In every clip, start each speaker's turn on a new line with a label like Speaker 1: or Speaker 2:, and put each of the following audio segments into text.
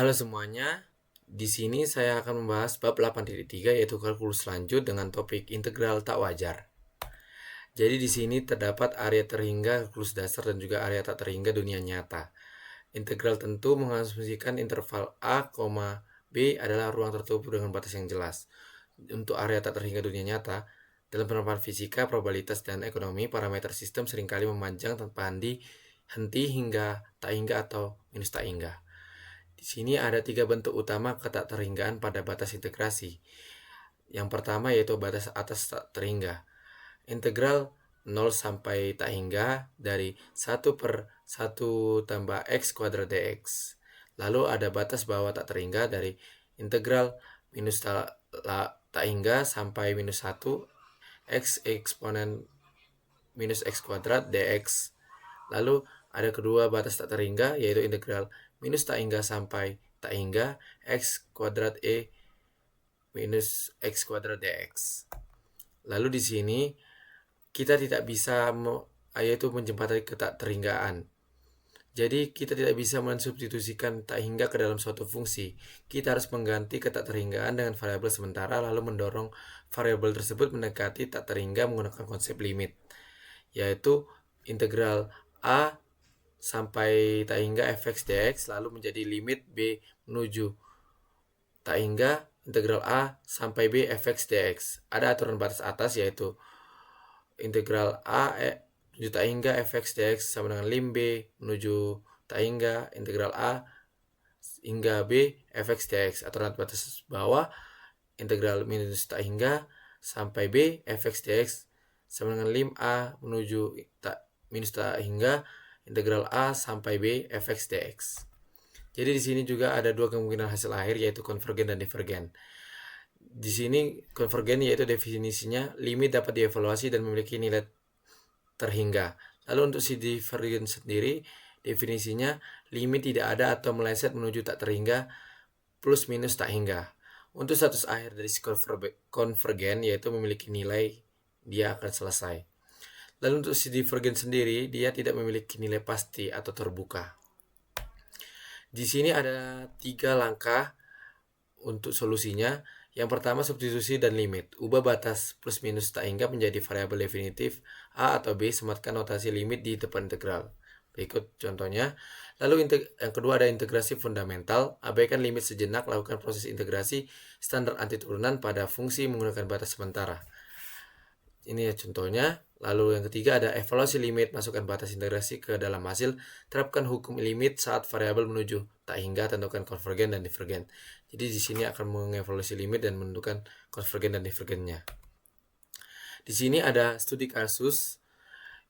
Speaker 1: Halo semuanya, di sini saya akan membahas bab 8.3 yaitu kalkulus lanjut dengan topik integral tak wajar. Jadi di sini terdapat area terhingga kalkulus dasar dan juga area tak terhingga dunia nyata. Integral tentu mengasumsikan interval A, B adalah ruang tertutup dengan batas yang jelas. Untuk area tak terhingga dunia nyata, dalam penerapan fisika, probabilitas, dan ekonomi, parameter sistem seringkali memanjang tanpa henti hingga tak hingga atau minus tak hingga. Di sini ada tiga bentuk utama ketakterhinggaan pada batas integrasi. Yang pertama yaitu batas atas tak terhingga. Integral 0 sampai tak hingga dari 1/1 tambah x kuadrat dx. Lalu ada batas bawah tak terhingga dari integral tak hingga sampai minus 1 x eksponen minus x kuadrat dx. Lalu ada kedua batas tak terhingga yaitu integral minus tak hingga sampai tak hingga x kuadrat minus x kuadrat dx. Lalu di sini kita tidak bisa yaitu menjembatani ketakterhinggaan. Jadi kita tidak bisa mensubstitusikan tak hingga ke dalam suatu fungsi. Kita harus mengganti ketakterhinggaan dengan variabel sementara lalu mendorong variabel tersebut mendekati tak terhingga menggunakan konsep limit, yaitu integral A sampai tak hingga fx dx lalu menjadi limit B menuju tak hingga integral A sampai B fx dx. Ada aturan batas atas yaitu integral A menuju tak hingga fx dx sama dengan lim B menuju tak hingga integral A hingga B fx dx. Aturan batas bawah integral minus tak hingga sampai B fx dx sama dengan lim A menuju minus tak hingga integral A sampai B fx dx. Jadi di sini juga ada dua kemungkinan hasil akhir yaitu konvergen dan divergen. Di sini konvergen yaitu definisinya limit dapat dievaluasi dan memiliki nilai terhingga. Lalu untuk si divergen sendiri definisinya limit tidak ada atau meleset menuju tak terhingga plus minus tak hingga. Untuk status akhir dari si konvergen yaitu memiliki nilai dia akan selesai. Lalu untuk si divergen sendiri dia tidak memiliki nilai pasti atau terbuka. Di sini ada 3 langkah untuk solusinya. Yang pertama substitusi dan limit. Ubah batas plus minus tak hingga menjadi variabel definitif A atau B, sematkan notasi limit di depan integral. Berikut contohnya. Lalu yang kedua ada integrasi fundamental. Abaikan limit sejenak, lakukan proses integrasi standar anti turunan pada fungsi menggunakan batas sementara. Ini ya contohnya. Lalu yang ketiga ada evaluasi limit, masukkan batas integrasi ke dalam hasil, terapkan hukum limit saat variabel menuju tak hingga, tentukan konvergen dan divergen. Jadi di sini akan mengevaluasi limit dan menentukan konvergen dan divergennya. Di sini ada studi kasus.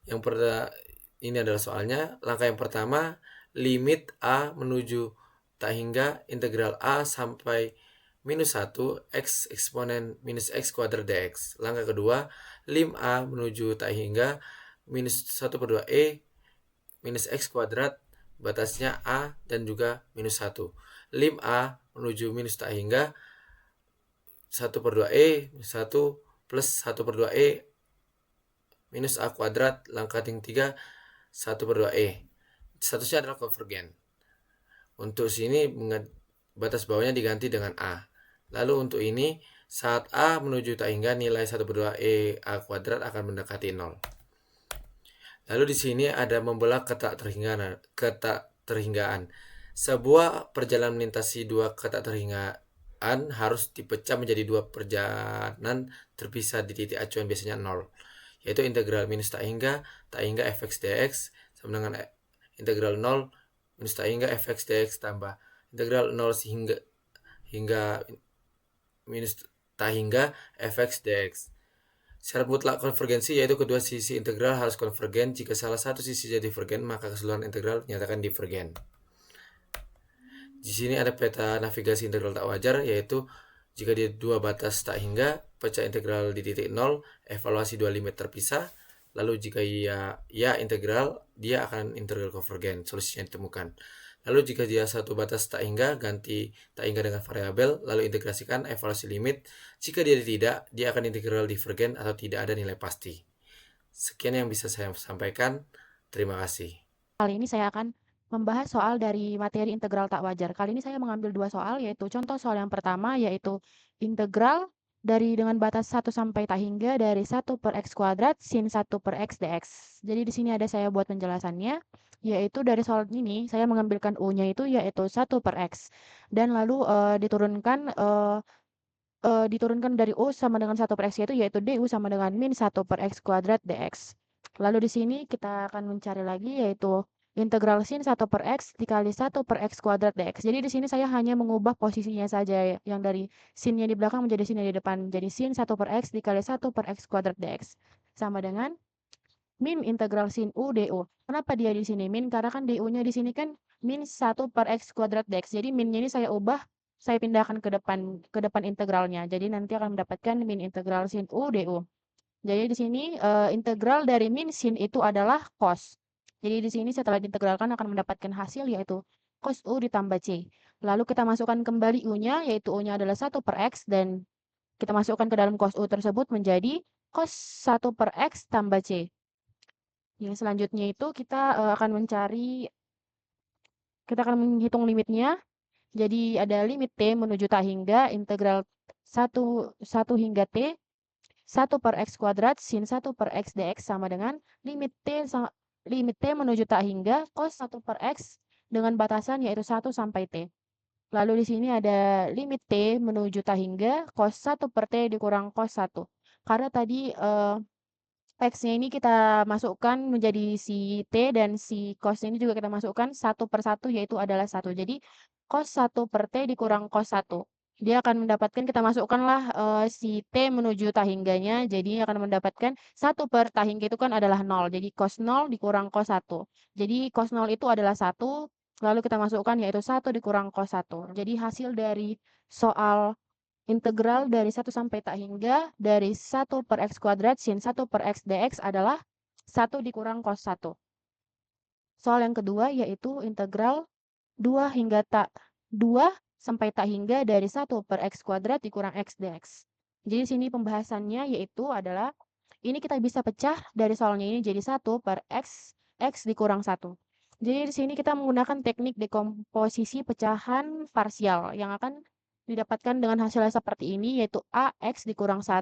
Speaker 1: Ini adalah soalnya. Langkah yang pertama, limit A menuju tak hingga integral A sampai minus 1 x eksponen minus x kuadrat dx. Langkah kedua, lim A menuju tak hingga minus 1/2 minus x kuadrat, batasnya A dan juga minus 1. Lim A menuju minus tak hingga 1/2 minus 1 plus 1/2 minus A kuadrat. Langkah yang ketiga 1/2 statusnya adalah konvergen. Untuk sini batas bawahnya diganti dengan A. Lalu untuk ini saat A menuju tak hingga nilai 1/2 A kuadrat akan mendekati 0. Lalu di sini ada membelah ketakterhinggaan. Sebuah perjalanan melintasi dua ketakterhinggaan harus dipecah menjadi dua perjalanan terpisah di titik acuan biasanya 0, yaitu integral minus tak hingga fx dx sama dengan integral 0 minus tak hingga fx dx tambah integral 0 hingga minus tak hingga fx dx. Syarat mutlak konvergensi yaitu kedua sisi integral harus konvergen. Jika salah satu sisi jadi divergen, maka keseluruhan integral dinyatakan divergen. Di sini ada peta navigasi integral tak wajar, yaitu jika di dua batas tak hingga, pecah integral di titik 0, evaluasi dua limit terpisah. Lalu jika ya integral, dia akan integral konvergen, solusinya ditemukan. Lalu jika dia satu batas tak hingga, ganti tak hingga dengan variabel, lalu integrasikan evaluasi limit. Jika dia tidak, dia akan integral divergen atau tidak ada nilai pasti. Sekian yang bisa saya sampaikan. Terima kasih.
Speaker 2: Kali ini saya akan membahas soal dari materi integral tak wajar. Kali ini saya mengambil dua soal, yaitu contoh soal yang pertama, yaitu integral dari dengan batas 1 sampai tak hingga dari 1 per x kuadrat sin 1 per x dx. Jadi di sini ada saya buat penjelasannya, yaitu dari soal ini saya mengambilkan u-nya itu yaitu 1 per x. Dan lalu diturunkan dari U sama dengan 1 per X yaitu DU sama dengan min 1 per X kuadrat DX. Lalu di sini kita akan mencari lagi yaitu integral sin 1 per X dikali 1 per X kuadrat DX. Jadi di sini saya hanya mengubah posisinya saja yang dari sinnya di belakang menjadi sinnya di depan. Jadi sin 1 per X dikali 1 per X kuadrat DX. Sama dengan min integral sin U DU. Kenapa dia di sini min? Karena kan DU-nya di sini kan min 1 per X kuadrat DX. Jadi minnya ini saya pindahkan ke depan integralnya. Jadi nanti akan mendapatkan min integral sin U DU. Jadi di sini integral dari min sin itu adalah cos. Jadi di sini setelah diintegralkan akan mendapatkan hasil yaitu cos U ditambah C. Lalu kita masukkan kembali U-nya yaitu U-nya adalah 1 per X dan kita masukkan ke dalam cos U tersebut menjadi cos 1 per X tambah C. Yang selanjutnya itu kita akan menghitung limitnya. Jadi ada limit T menuju tak hingga integral 1 hingga T 1 per X kuadrat sin 1 per X dx sama dengan limit T menuju tak hingga cos 1 per X dengan batasan yaitu 1 sampai T. Lalu di sini ada limit T menuju tak hingga cos 1 per T dikurang cos 1. Karena tadi X-nya ini kita masukkan menjadi si T dan si cos ini juga kita masukkan 1 per 1 yaitu adalah 1. Jadi cos 1 per T dikurang cos 1. Dia akan mendapatkan kita masukkanlah si T menuju tak hingganya. Jadi akan mendapatkan 1 per tak hingga itu kan adalah 0. Jadi cos 0 dikurang cos 1. Jadi cos 0 itu adalah 1. Lalu kita masukkan yaitu 1 dikurang cos 1. Jadi hasil dari soal integral dari 1 sampai tak hingga dari 1 per X kuadrat sin 1 per X dx adalah 1 dikurang cos 1. Soal yang kedua yaitu integral 2 sampai tak hingga dari 1 per X kuadrat dikurang X dx. Jadi sini pembahasannya yaitu adalah ini kita bisa pecah dari soalnya ini jadi 1 per X dikurang 1. Jadi di sini kita menggunakan teknik dekomposisi pecahan parsial yang akan didapatkan dengan hasilnya seperti ini yaitu AX dikurang 1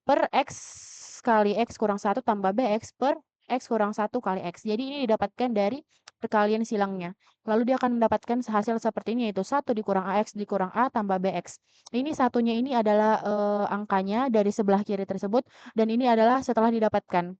Speaker 2: per X kali X kurang 1 tambah BX per X kurang 1 kali X. Jadi ini didapatkan dari perkalian silangnya. Lalu dia akan mendapatkan hasil seperti ini yaitu 1 dikurang AX dikurang A tambah BX. Ini satunya ini adalah angkanya dari sebelah kiri tersebut dan ini adalah setelah didapatkan.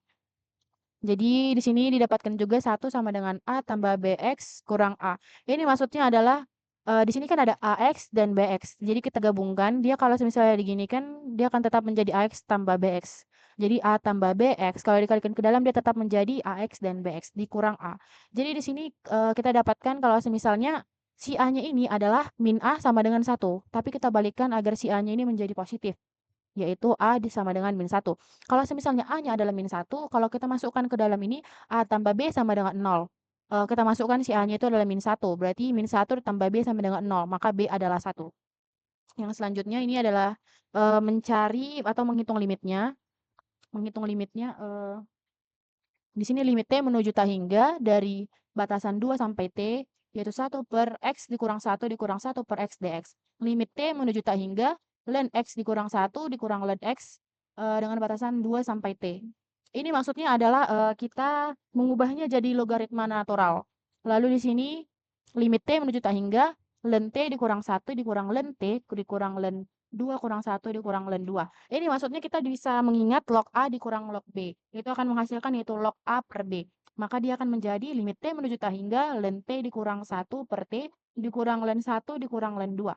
Speaker 2: Jadi di sini didapatkan juga 1 sama dengan A tambah BX kurang A. Ini maksudnya adalah di sini kan ada AX dan BX. Jadi kita gabungkan, dia kalau misalnya diginikan, dia akan tetap menjadi AX tambah BX. Jadi A tambah BX kalau dikalikan ke dalam dia tetap menjadi AX dan BX dikurang A. Jadi di sini kita dapatkan kalau misalnya si A-nya ini adalah min A sama dengan 1, tapi kita balikkan agar si A-nya ini menjadi positif yaitu A sama dengan min 1. Kalau misalnya A-nya adalah min 1, kalau kita masukkan ke dalam ini A tambah B sama dengan 0. Kita masukkan si A-nya itu adalah min 1, berarti min 1 ditambah B sama dengan 0, maka B adalah 1. Yang selanjutnya ini adalah mencari atau menghitung limitnya. Menghitung limitnya, di sini limit T menuju tak hingga dari batasan 2 sampai T, yaitu 1 per X dikurang 1 dikurang 1 per X dx. Limit T menuju tak hingga ln X dikurang 1 dikurang ln X dengan batasan 2 sampai T. Ini maksudnya adalah kita mengubahnya jadi logaritma natural. Lalu di sini limit T menuju tak hingga ln T dikurang 1 dikurang ln T dikurang ln 2 kurang 1 dikurang ln 2. Ini maksudnya kita bisa mengingat log A dikurang log B. Itu akan menghasilkan yaitu log A per B. Maka dia akan menjadi limit T menuju tak hingga ln T dikurang 1 per T dikurang ln 1 dikurang ln 2.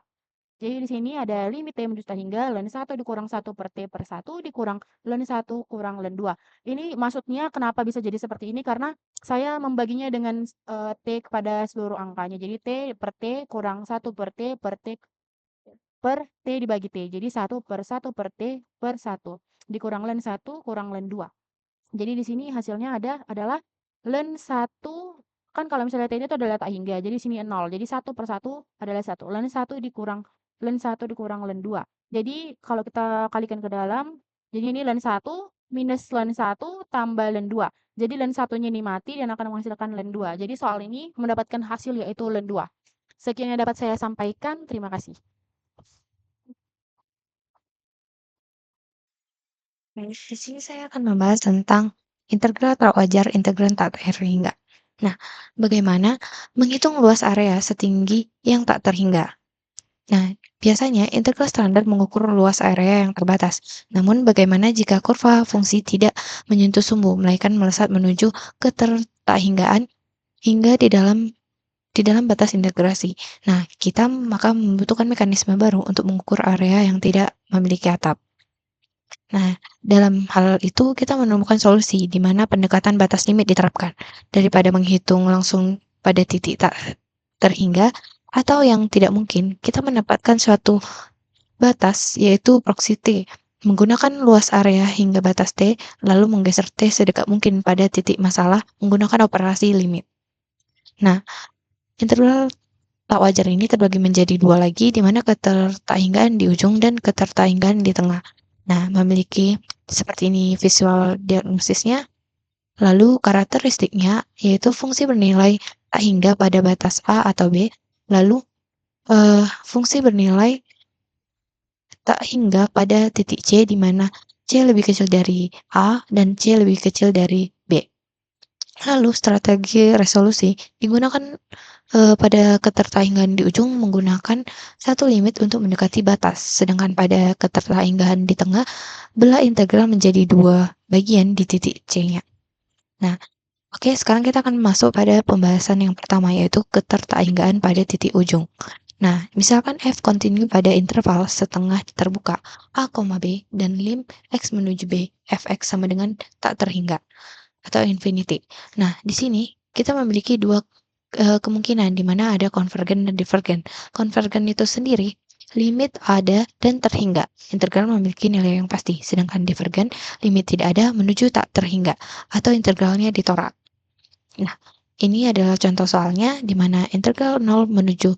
Speaker 2: Jadi di sini ada limit T menuju tak hingga ln 1 dikurang 1 per T per 1 dikurang ln 1 kurang ln 2. Ini maksudnya kenapa bisa jadi seperti ini karena saya membaginya dengan T kepada seluruh angkanya. Jadi T per T kurang 1 per T per T per T dibagi T. Jadi 1 per 1 per T per 1. Dikurang ln 1 kurang ln 2. Jadi di sini hasilnya adalah ln 1, kan kalau misalnya T ini itu adalah tak hingga. Jadi sini 0. Jadi 1 per 1 adalah 1. Ln 1 dikurang ln 1 dikurang ln 2. Jadi kalau kita kalikan ke dalam, jadi ini ln 1 minus ln 1 tambah ln 2. Jadi len satunya ini mati dan akan menghasilkan len 2. Jadi soal ini mendapatkan hasil yaitu len 2. Sekian yang dapat saya sampaikan. Terima kasih.
Speaker 3: Baik, di sini saya akan membahas tentang integral tak wajar, integral tak terhingga. Nah, bagaimana menghitung luas area setinggi yang tak terhingga? Nah, biasanya integral standar mengukur luas area yang terbatas. Namun, bagaimana jika kurva fungsi tidak menyentuh sumbu, melainkan melesat menuju ketertakhinggaan hingga di dalam batas integrasi. Nah, kita maka membutuhkan mekanisme baru untuk mengukur area yang tidak memiliki atap. Nah, dalam hal itu kita menemukan solusi di mana pendekatan batas limit diterapkan daripada menghitung langsung pada titik tak terhingga atau yang tidak mungkin. Kita menempatkan suatu batas yaitu proxy T menggunakan luas area hingga batas T lalu menggeser T sedekat mungkin pada titik masalah menggunakan operasi limit. Nah, integral tak wajar ini terbagi menjadi dua lagi, di mana ketertakhinggaan di ujung dan ketertakhinggaan di tengah. Nah, memiliki seperti ini visual diagnosisnya. Lalu karakteristiknya yaitu fungsi bernilai tak hingga pada batas A atau B. Lalu fungsi bernilai tak hingga pada titik C, di mana C lebih kecil dari A dan C lebih kecil dari B. Lalu strategi resolusi digunakan pada ketertahingan di ujung menggunakan satu limit untuk mendekati batas, sedangkan pada ketertahingan di tengah, belah integral menjadi dua bagian di titik C-nya. Nah, oke, sekarang kita akan masuk pada pembahasan yang pertama, yaitu ketertahingan pada titik ujung. Nah, misalkan f kontinu pada interval setengah terbuka a, b dan lim x menuju b, fx sama dengan tak terhingga atau infinity. Nah, di sini kita memiliki dua kemungkinan di mana ada konvergen dan divergen. Konvergen itu sendiri limit ada dan terhingga. Integral memiliki nilai yang pasti, sedangkan divergen limit tidak ada menuju tak terhingga atau integralnya ditolak. Nah, ini adalah contoh soalnya di mana integral 0 menuju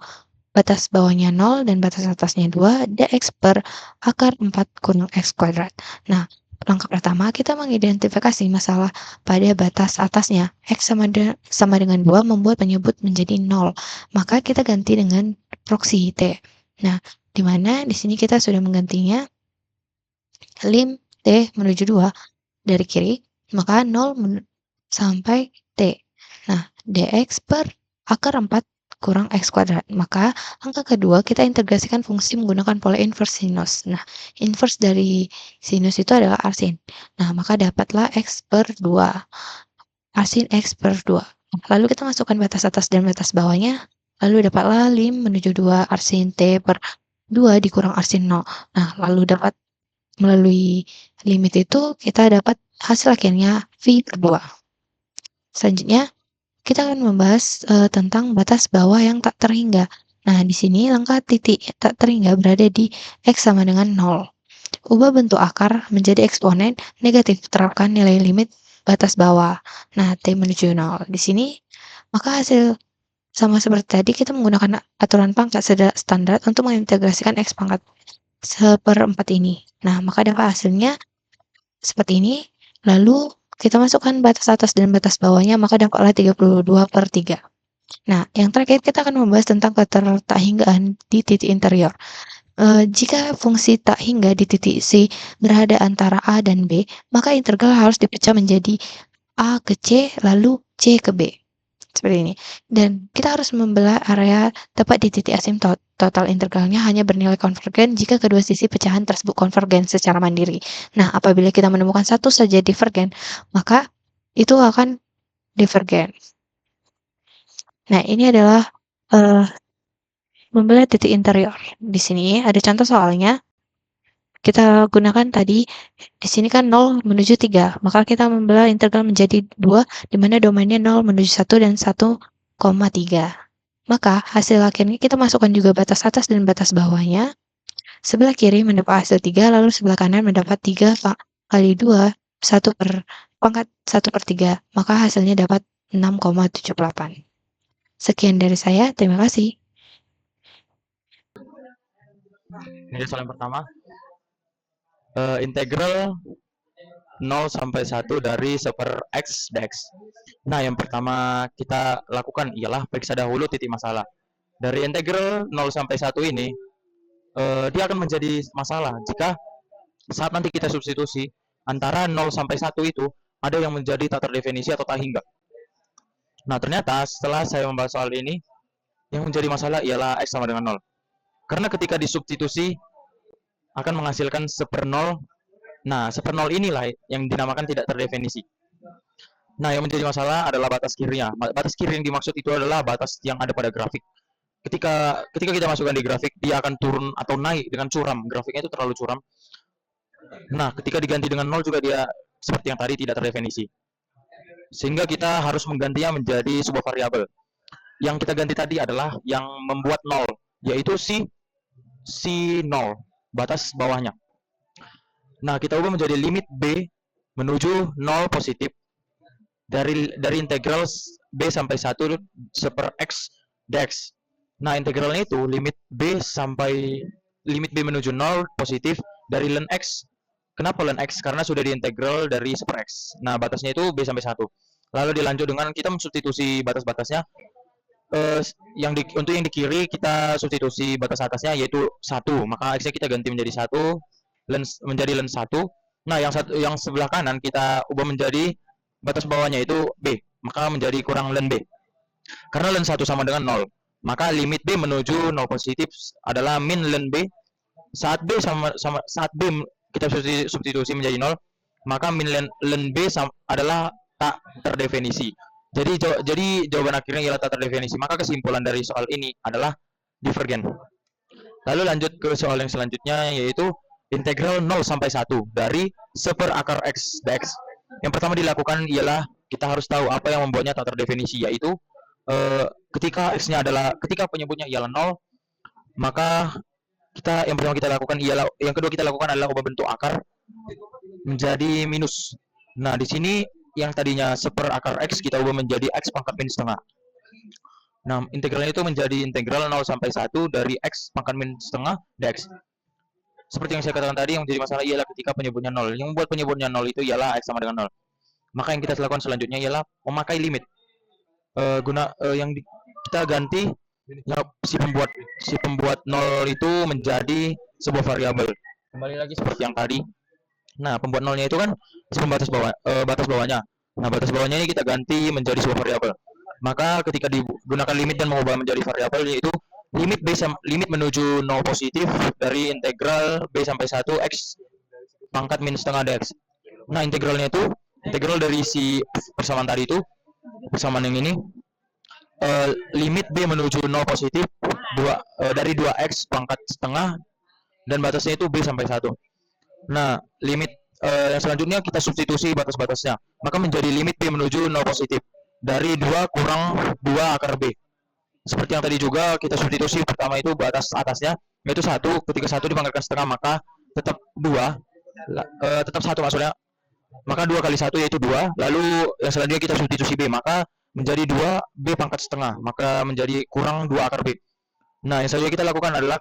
Speaker 3: batas bawahnya 0 dan batas atasnya 2, dx per akar 4 kurang x kuadrat. Nah, langkah pertama kita mengidentifikasi masalah pada batas atasnya. X sama dengan 2 membuat penyebut menjadi 0. Maka kita ganti dengan proksi T. Nah, di mana di sini kita sudah menggantinya lim T menuju 2 dari kiri, maka 0 sampai T. Nah, dx per akar 4 kurang x kuadrat. Maka angka kedua kita integrasikan fungsi menggunakan pola inverse sinus. Nah, inverse dari sinus itu adalah arsin. Nah, maka dapatlah x per 2. Arsin x per 2. Lalu kita masukkan batas atas dan batas bawahnya. Lalu dapatlah lim menuju 2 arsin t per 2 dikurang arsin 0. Nah, lalu dapat melalui limit itu kita dapat hasil akhirnya V per 2. Selanjutnya, kita akan membahas tentang batas bawah yang tak terhingga. Nah, di sini langkah titik tak terhingga berada di X sama dengan 0. Ubah bentuk akar menjadi eksponen negatif, terapkan nilai limit batas bawah. Nah, T menuju 0. Di sini, maka hasil sama seperti tadi, kita menggunakan aturan pangkat standar untuk mengintegrasikan X pangkat seperempat ini. Nah, maka dapat hasilnya seperti ini. Lalu kita masukkan batas atas dan batas bawahnya, maka dapatlah 32/3. Nah, yang terakhir kita akan membahas tentang ketertakhinggaan di titik interior. Jika fungsi tak hingga di titik C berada antara A dan B, maka integral harus dipecah menjadi A ke C, lalu C ke B. Seperti ini. Dan kita harus membelah area tepat di titik asimtot. Total integralnya hanya bernilai konvergen jika kedua sisi pecahan tersebut konvergen secara mandiri. Nah, apabila kita menemukan satu saja divergen, maka itu akan divergen. Nah, ini adalah membelah titik interior. Di sini ada contoh soalnya. Kita gunakan tadi, di sini kan 0 menuju 3, maka kita membelah integral menjadi 2, di mana domainnya 0 menuju 1 dan 1,3. Maka hasil akhirnya kita masukkan juga batas atas dan batas bawahnya. Sebelah kiri mendapat hasil 3, lalu sebelah kanan mendapat 3 kali 2, 1 per pangkat 1 per 3, maka hasilnya dapat 6,78. Sekian dari saya, terima kasih.
Speaker 4: Ini soal yang pertama. Integral 0 sampai 1 dari 1 per X dx. Nah, yang pertama kita lakukan ialah periksa dahulu titik masalah. Dari integral 0 sampai 1 ini, dia akan menjadi masalah jika saat nanti kita substitusi antara 0 sampai 1 itu ada yang menjadi tak terdefinisi atau tak hingga. Nah, ternyata setelah saya membahas soal ini, yang menjadi masalah ialah X sama dengan 0. Karena ketika disubstitusi akan menghasilkan 1 per 0. Nah, 1 per 0 inilah yang dinamakan tidak terdefinisi. Nah, yang menjadi masalah adalah batas kirinya. Batas kiri yang dimaksud itu adalah batas yang ada pada grafik. Ketika kita masukkan di grafik, dia akan turun atau naik dengan curam. Grafiknya itu terlalu curam. Nah, ketika diganti dengan 0 juga dia seperti yang tadi tidak terdefinisi. Sehingga kita harus menggantinya menjadi sebuah variabel. Yang kita ganti tadi adalah yang membuat 0, yaitu si 0, batas bawahnya. Nah, kita ubah menjadi limit B menuju 0 positif dari integral B sampai 1 per X dx. Nah, integralnya itu limit B menuju 0 positif dari ln X. Kenapa ln X? Karena sudah diintegral dari 1 per X. Nah, batasnya itu B sampai 1. Lalu dilanjut dengan kita mensubstitusi batas-batasnya. Untuk yang di kiri kita substitusi batas atasnya yaitu 1. Maka X-nya kita ganti menjadi 1, menjadi ln 1. Nah, yang sebelah kanan kita ubah menjadi batas bawahnya itu B. Maka menjadi kurang ln B. Karena ln 1 sama dengan 0. Maka limit B menuju 0 positif adalah min ln B. Saat B kita substitusi menjadi 0, maka min ln B adalah tak terdefinisi. Jadi jawaban akhirnya ialah tak terdefinisi. Maka kesimpulan dari soal ini adalah divergen. Lalu lanjut ke soal yang selanjutnya, yaitu integral 0 sampai 1 dari 1 per akar X dx. Yang pertama dilakukan ialah kita harus tahu apa yang membuatnya tak terdefinisi, yaitu ketika penyebutnya ialah 0, maka yang kedua kita lakukan adalah ubah bentuk akar menjadi minus. Nah, di sini yang tadinya 1 per akar X kita ubah menjadi X pangkat min setengah. Nah, integralnya itu menjadi integral 0 sampai 1 dari X pangkat min setengah dx. Seperti yang saya katakan tadi, yang menjadi masalah ialah ketika penyebutnya 0. Yang membuat penyebutnya 0 itu ialah X sama dengan 0. Maka yang kita lakukan selanjutnya ialah memakai limit. Kita ganti si pembuat 0 itu menjadi sebuah variabel. Kembali lagi seperti yang tadi. Nah, pembuat 0-nya itu kan si batas bawahnya. Nah, batas bawahnya ini kita ganti menjadi sebuah variabel. Maka ketika digunakan limit dan mengubah menjadi variabel, yaitu limit menuju 0 positif dari integral B sampai 1 X pangkat min setengah dx. Nah, integralnya itu integral dari si persamaan tadi itu, persamaan yang ini, limit B menuju 0 positif dari 2X pangkat setengah dan batasnya itu B sampai 1. Nah, limit yang selanjutnya kita substitusi batas-batasnya. Maka menjadi limit B menuju 0 positif dari 2 kurang 2 akar B. Seperti yang tadi juga kita substitusi, pertama itu batas atasnya yaitu 1. Ketika 1 dipangkatkan setengah maka tetap 2, tetap 1 maksudnya. Maka 2 kali 1 yaitu 2. Lalu yang selanjutnya kita substitusi B, maka menjadi 2 B pangkat setengah, maka menjadi kurang 2 akar B. Nah, yang selanjutnya kita lakukan adalah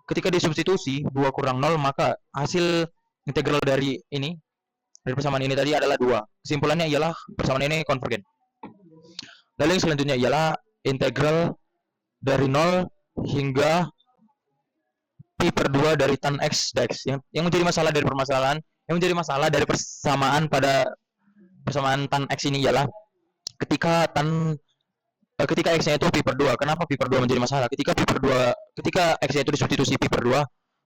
Speaker 4: ketika disubstitusi 2 kurang 0, maka hasil integral dari persamaan ini tadi adalah 2. Kesimpulannya ialah persamaan ini konvergen. Lalu yang selanjutnya ialah integral dari 0 hingga pi per 2 dari tan X dx. Yang menjadi masalah dari persamaan pada persamaan tan X ini ialah ketika X-nya itu pi per 2. Kenapa pi per 2 menjadi masalah? Ketika X-nya itu disubstitusi pi per 2,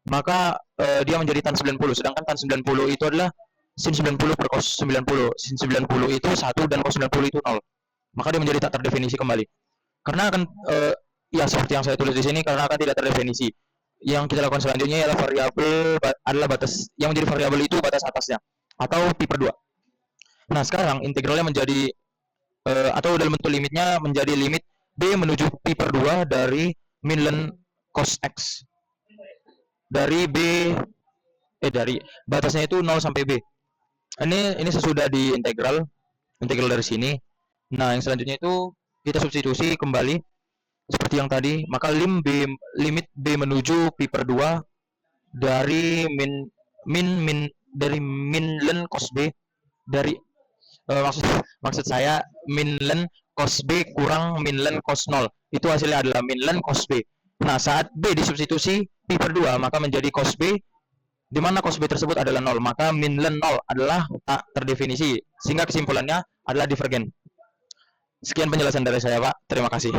Speaker 4: maka dia menjadi tan 90. Sedangkan tan 90 itu adalah sin 90 per cos 90. Sin 90 itu 1 dan cos 90 itu 0. Maka dia menjadi tak terdefinisi kembali. Karena akan seperti yang saya tulis di sini, karena akan tidak terdefinisi. Yang kita lakukan selanjutnya ialah batas yang menjadi variabel itu batas atasnya atau pi per 2. Nah, sekarang integralnya menjadi atau dalam bentuk limitnya menjadi limit B menuju pi per 2 dari min ln cos X. Dari batasnya itu 0 sampai B. Ini sesudah di integral dari sini. Nah, yang selanjutnya itu kita substitusi kembali seperti yang tadi, maka limit B menuju pi per 2 dari min dari min len cos B dari maksud saya min len cos B kurang min len cos 0. Itu hasilnya adalah min len cos B. Nah, saat B disubstitusi pi per 2 maka menjadi cos B, di mana cos B tersebut adalah 0, maka min len 0 adalah tak terdefinisi, sehingga kesimpulannya adalah divergen. Sekian penjelasan dari saya, Pak. Terima kasih.